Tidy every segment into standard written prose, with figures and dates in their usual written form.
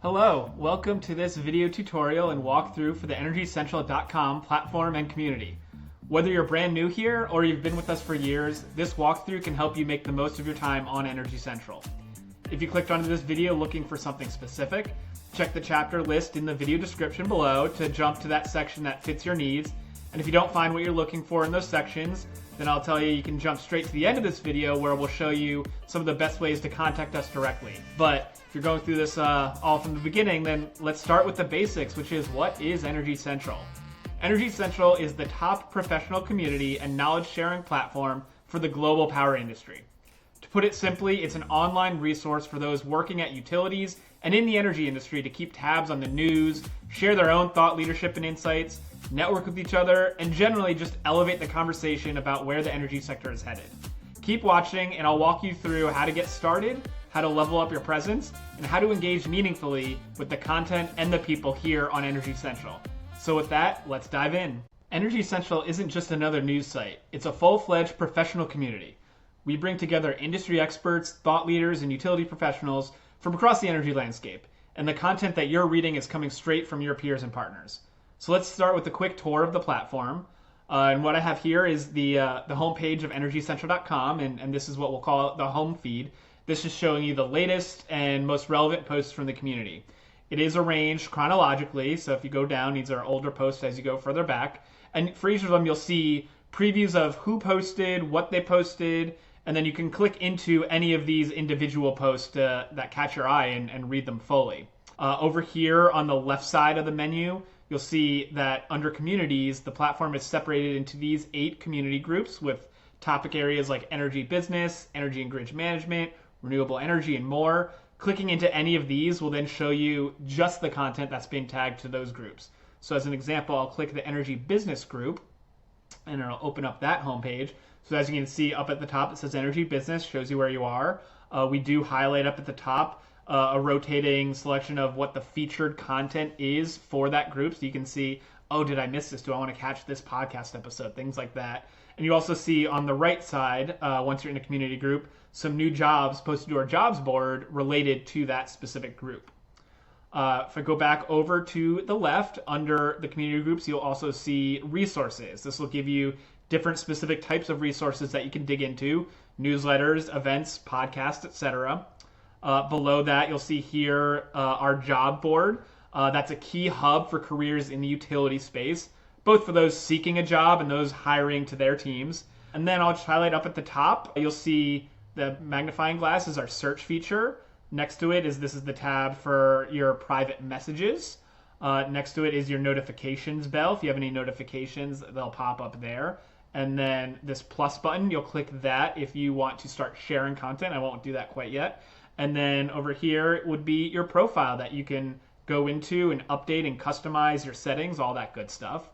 Hello, welcome to this video tutorial and walkthrough for the EnergyCentral.com platform and community. Whether you're brand new here or you've been with us for years, this walkthrough can help you make the most of your time on Energy Central. If you clicked onto this video looking for something specific, check the chapter list in the video description below to jump to that section that fits your needs. And if you don't find what you're looking for in those sections, then I'll tell you you can jump straight to the end of this video where we'll show you some of the best ways to contact us directly. But if you're going through this all from the beginning, then let's start with the basics, which is what is Energy Central? Energy Central is the top professional community and knowledge sharing platform for the global power industry. To put it simply, it's an online resource for those working at utilities and in the energy industry to keep tabs on the news, share their own thought leadership and insights, network with each other, and generally just elevate the conversation about where the energy sector is headed. Keep watching and I'll walk you through how to get started, how to level up your presence, and how to engage meaningfully with the content and the people here on Energy Central. So with that, let's dive in. Energy Central isn't just another news site, it's a full-fledged professional community. We bring together industry experts, thought leaders, and utility professionals from across the energy landscape, and the content that you're reading is coming straight from your peers and partners. So let's start with a quick tour of the platform. And what I have here is the homepage of EnergyCentral.com, and this is what we'll call the home feed. This is showing you the latest and most relevant posts from the community. It is arranged chronologically, so if you go down, these are older posts as you go further back. And for each of them, you'll see previews of who posted, what they posted, and then you can click into any of these individual posts that catch your eye and read them fully. Over here on the left side of the menu, you'll see that under communities, the platform is separated into these 8 community groups with topic areas like energy business, energy and grid management, renewable energy, and more. Clicking into any of these will then show you just the content that's being tagged to those groups. So as an example, I'll click the energy business group and it'll open up that homepage. So as you can see up at the top, it says energy business, shows you where you are. We do highlight up at the top a rotating selection of what the featured content is for that group. So you can see, oh, did I miss this? Do I want to catch this podcast episode? Things like that. And you also see on the right side, once you're in a community group, some new jobs posted to our jobs board related to that specific group. If I go back over to the left, under the community groups, you'll also see resources. This will give you different specific types of resources that you can dig into, newsletters, events, podcasts, etc. Below that, you'll see here our job board. That's a key hub for careers in the utility space, both for those seeking a job and those hiring to their teams. And then I'll just highlight up at the top, you'll see the magnifying glass is our search feature. Next to it is this is the tab for your private messages. Next to it is your notifications bell. If you have any notifications, they'll pop up there. And then this plus button, you'll click that if you want to start sharing content. I won't do that quite yet. And then over here would be your profile that you can go into and update and customize your settings, all that good stuff.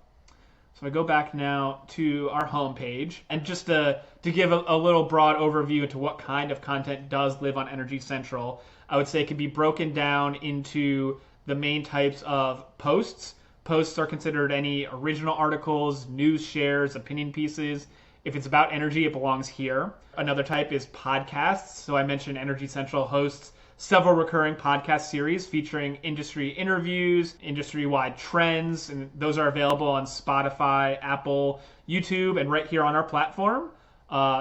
So I go back now to our home page, and just to give a little broad overview into what kind of content does live on Energy Central, I would say it can be broken down into the main types of posts. Posts are considered any original articles, news shares, opinion pieces. If it's about energy, it belongs here. Another type is podcasts. So I mentioned Energy Central hosts several recurring podcast series featuring industry interviews, industry-wide trends, and those are available on Spotify, Apple, YouTube, and right here on our platform.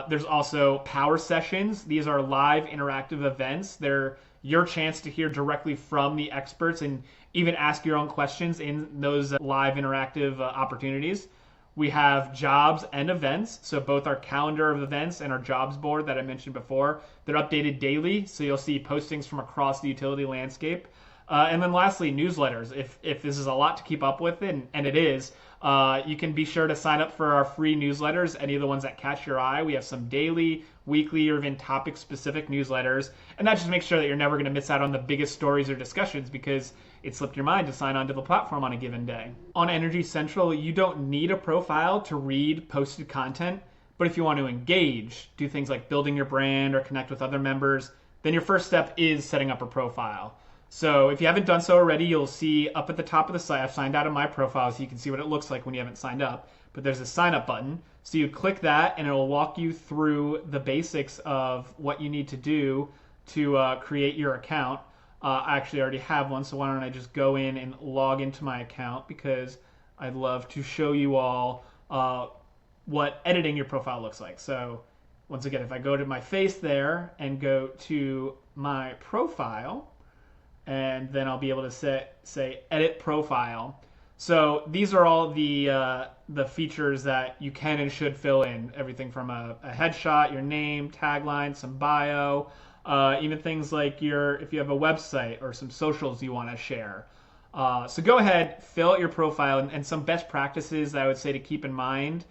There's also power sessions. These are live interactive events. They're your chance to hear directly from the experts and even ask your own questions in those live interactive opportunities. We have jobs and events, so both our calendar of events and our jobs board that I mentioned before, they're updated daily, so you'll see postings from across the utility landscape. And then lastly, newsletters. If this is a lot to keep up with, and it is, you can be sure to sign up for our free newsletters, any of the ones that catch your eye. We have some daily, weekly, or even topic-specific newsletters, and that just makes sure that you're never going to miss out on the biggest stories or discussions because it slipped your mind to sign on to the platform on a given day. On Energy Central, you don't need a profile to read posted content, but if you want to engage, do things like building your brand or connect with other members, then your first step is setting up a profile. So if you haven't done so already, you'll see up at the top of the site, I've signed out of my profile so you can see what it looks like when you haven't signed up, but there's a sign up button. So you click that and it will walk you through the basics of what you need to do to create your account. I actually already have one, so why don't I just go in and log into my account, because I'd love to show you all what editing your profile looks like. So once again, if I go to my face there and go to my profile, and then I'll be able to say edit profile. So these are all the features that you can and should fill in. Everything from a headshot, your name, tagline, some bio, even things like if you have a website or some socials you want to share. So go ahead, fill out your profile, and some best practices that I would say to keep in mind.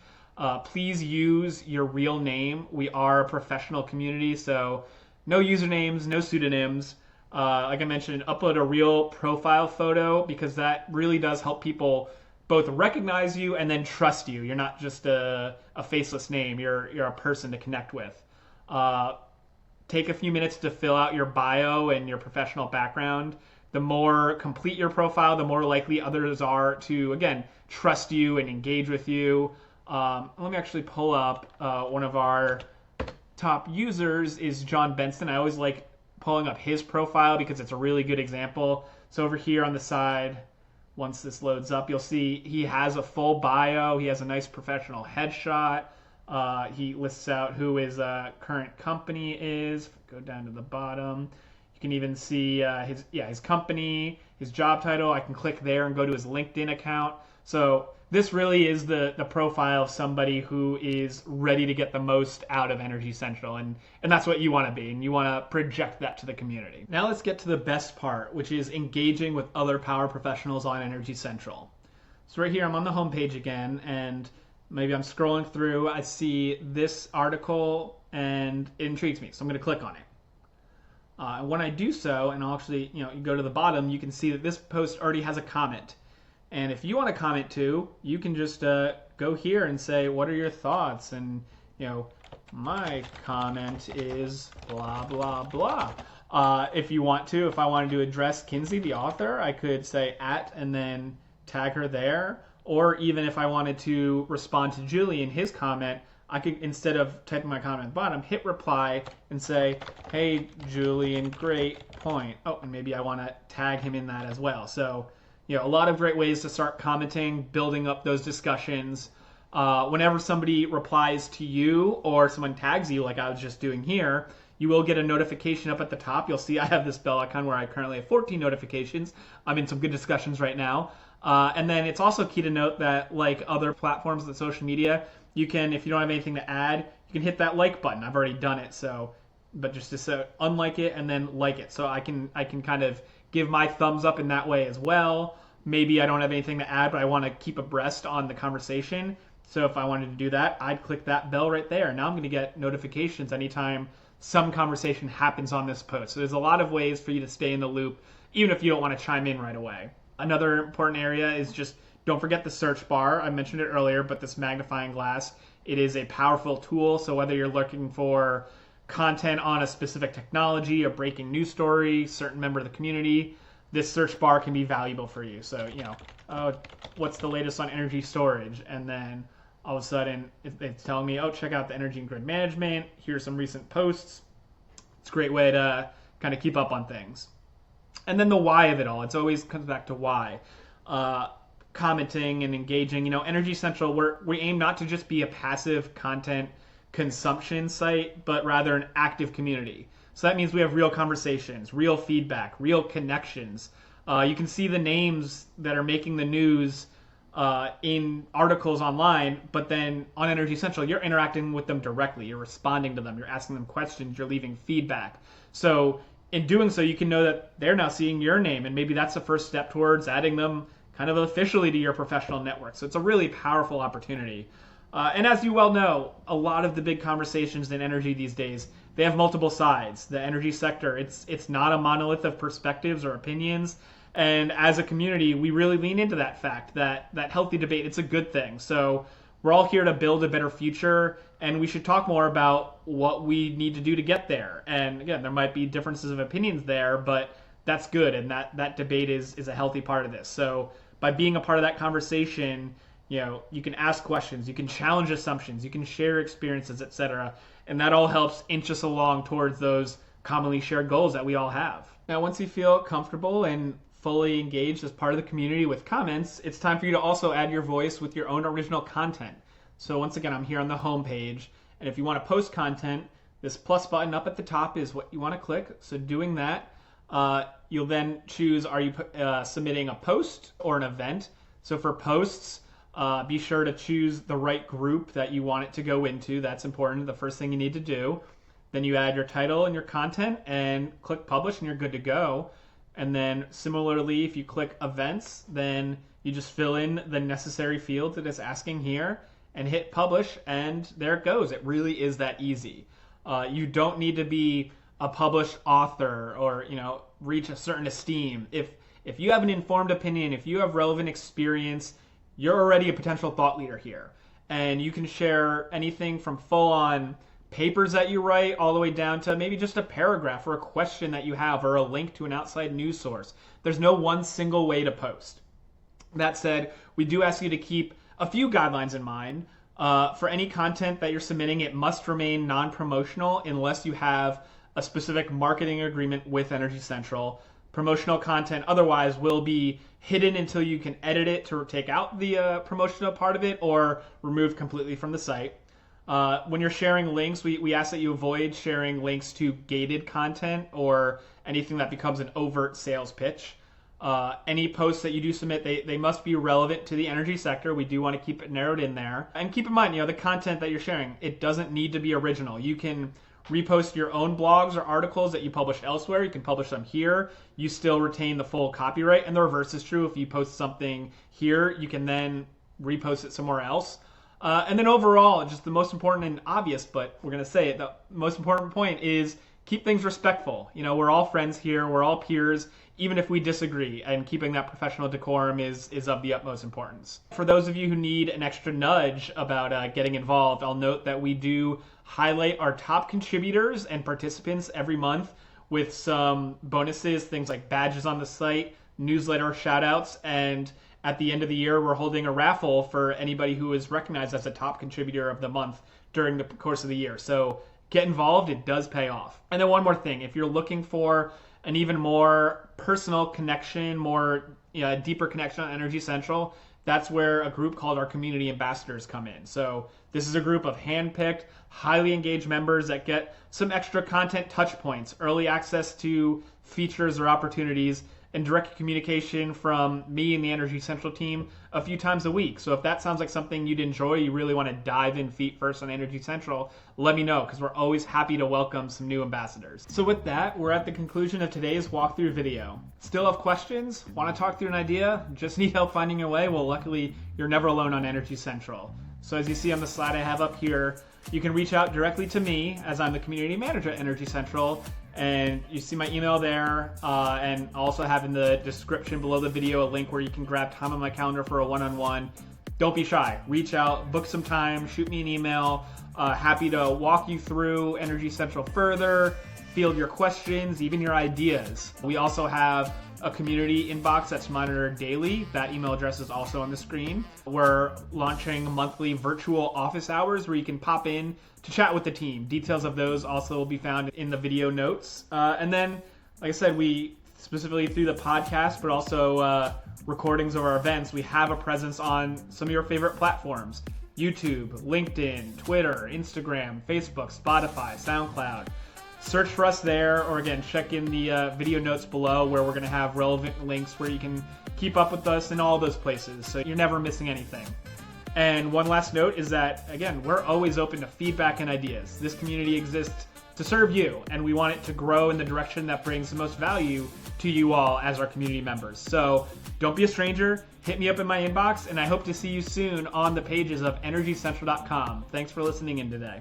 Please use your real name. We are a professional community, so no usernames, no pseudonyms. Like I mentioned, upload a real profile photo, because that really does help people both recognize you and then trust you. You're not just a faceless name. You're a person to connect with. Take a few minutes to fill out your bio and your professional background. The more complete your profile, the more likely others are to, again, trust you and engage with you. Let me actually pull up one of our top users is John Benson. I always like pulling up his profile because it's a really good example. So over here on the side, once this loads up, you'll see he has a full bio. He has a nice professional headshot. He lists out who his current company is. Go down to the bottom. You can even see his company, his job title. I can click there and go to his LinkedIn account. So this really is the profile of somebody who is ready to get the most out of Energy Central, and that's what you want to be, and you want to project that to the community. Now let's get to the best part, which is engaging with other power professionals on Energy Central. So right here, I'm on the homepage again, and maybe I'm scrolling through, I see this article, and it intrigues me, so I'm going to click on it. And when I do so, and I'll actually, you go to the bottom, you can see that this post already has a comment. And if you want to comment too, you can just go here and say, what are your thoughts? And, my comment is blah, blah, blah. If you want to, if I wanted to address Kinsey, the author, I could say @ and then tag her there. Or even if I wanted to respond to Julie in his comment, I could, instead of typing my comment at the bottom, hit reply and say, hey, Julian, great point. Oh, and maybe I want to tag him in that as well. So, a lot of great ways to start commenting, building up those discussions. Whenever somebody replies to you or someone tags you, like I was just doing here, you will get a notification up at the top. You'll see I have this bell icon where I currently have 14 notifications. I'm in some good discussions right now. And then it's also key to note that, like other platforms and social media, you can, if you don't have anything to add, you can hit that like button. I've already done it, but just to unlike it and then like it. So I can kind of give my thumbs up in that way as well. Maybe I don't have anything to add, but I want to keep abreast on the conversation. So if I wanted to do that, I'd click that bell right there. Now I'm going to get notifications anytime some conversation happens on this post. So there's a lot of ways for you to stay in the loop, even if you don't want to chime in right away. Another important area is just don't forget the search bar. I mentioned it earlier, but this magnifying glass, it is a powerful tool. So whether you're looking for content on a specific technology, a breaking news story, certain member of the community, this search bar can be valuable for you. So, what's the latest on energy storage? And then all of a sudden it's telling me, check out the energy and grid management. Here's some recent posts. It's a great way to kind of keep up on things. And then the why of it all. It always comes back to why. Commenting and engaging. Energy Central, we aim not to just be a passive content consumption site, but rather an active community. So that means we have real conversations, real feedback, real connections. You can see the names that are making the news in articles online, but then on Energy Central, you're interacting with them directly. You're responding to them. You're asking them questions. You're leaving feedback. So in doing so, you can know that they're now seeing your name, and maybe that's the first step towards adding them kind of officially to your professional network. So it's a really powerful opportunity. And as you well know, a lot of the big conversations in energy these days, they have multiple sides. The energy sector, it's not a monolith of perspectives or opinions. And as a community, we really lean into that fact that healthy debate, it's a good thing. So we're all here to build a better future, and we should talk more about what we need to do to get there. And again, there might be differences of opinions there, but that's good, and that debate is a healthy part of this. So by being a part of that conversation, you can ask questions, you can challenge assumptions, you can share experiences, etc. And that all helps inch us along towards those commonly shared goals that we all have. Now, once you feel comfortable and fully engaged as part of the community with comments, it's time for you to also add your voice with your own original content. So once again, I'm here on the home page, and if you want to post content, this plus button up at the top is what you want to click. So doing that, you'll then choose, are you submitting a post or an event? So for posts, be sure to choose the right group that you want it to go into. That's important, the first thing you need to do. Then you add your title and your content and click publish and you're good to go. And then similarly, if you click events, then you just fill in the necessary fields that it's asking here and hit publish, and there it goes. It really is that easy. You don't need to be a published author or reach a certain esteem. If you have an informed opinion, if you have relevant experience, you're already a potential thought leader here. And you can share anything from full-on papers that you write all the way down to maybe just a paragraph or a question that you have or a link to an outside news source. There's no one single way to post. That said, we do ask you to keep a few guidelines in mind. For any content that you're submitting, it must remain non-promotional unless you have a specific marketing agreement with Energy Central. Promotional content otherwise will be hidden until you can edit it to take out the promotional part of it or remove completely from the site. When you're sharing links, we ask that you avoid sharing links to gated content or anything that becomes an overt sales pitch. Any posts that you do submit, they must be relevant to the energy sector. We do want to keep it narrowed in there. And keep in mind, the content that you're sharing, it doesn't need to be original. You can repost your own blogs or articles that you publish elsewhere. You can publish them here. You still retain the full copyright. And the reverse is true. If you post something here, you can then repost it somewhere else. And then overall, just the most important and obvious, but we're going to say it, the most important point is keep things respectful. We're all friends here. We're all peers, even if we disagree. And keeping that professional decorum is of the utmost importance. For those of you who need an extra nudge about getting involved, I'll note that we do highlight our top contributors and participants every month with some bonuses, things like badges on the site, newsletter shout-outs, and at the end of the year, we're holding a raffle for anybody who is recognized as a top contributor of the month during the course of the year. So get involved, it does pay off. And then one more thing, if you're looking for an even more personal connection, more deeper connection on Energy Central, that's where a group called our Community Ambassadors come in. So this is a group of hand-picked, highly engaged members that get some extra content touch points, early access to features or opportunities, and direct communication from me and the Energy Central team a few times a week. So if that sounds like something you'd enjoy, you really want to dive in feet first on Energy Central, let me know, because we're always happy to welcome some new ambassadors. So with that, we're at the conclusion of today's walkthrough video. Still have questions? Want to talk through an idea? Just need help finding your way? Well, luckily, you're never alone on Energy Central. So as you see on the slide I have up here, you can reach out directly to me as I'm the community manager at Energy Central. And you see my email there, and also have in the description below the video a link where you can grab time on my calendar for a one-on-one. Don't be shy. Reach out, book some time, shoot me an email. Happy to walk you through Energy Central further, field your questions, even your ideas. We also have a community inbox that's monitored daily. That email address is also on the screen. We're launching monthly virtual office hours where you can pop in to chat with the team. Details of those also will be found in the video notes. And then, like I said, we specifically through the podcast, but also recordings of our events, we have a presence on some of your favorite platforms: YouTube, LinkedIn, Twitter, Instagram, Facebook, Spotify, SoundCloud. Search for us there, or again, check in the video notes below where we're going to have relevant links where you can keep up with us in all those places, so you're never missing anything. And one last note is that, again, we're always open to feedback and ideas. This community exists to serve you, and we want it to grow in the direction that brings the most value to you all as our community members. So don't be a stranger, hit me up in my inbox, and I hope to see you soon on the pages of energycentral.com. Thanks for listening in today.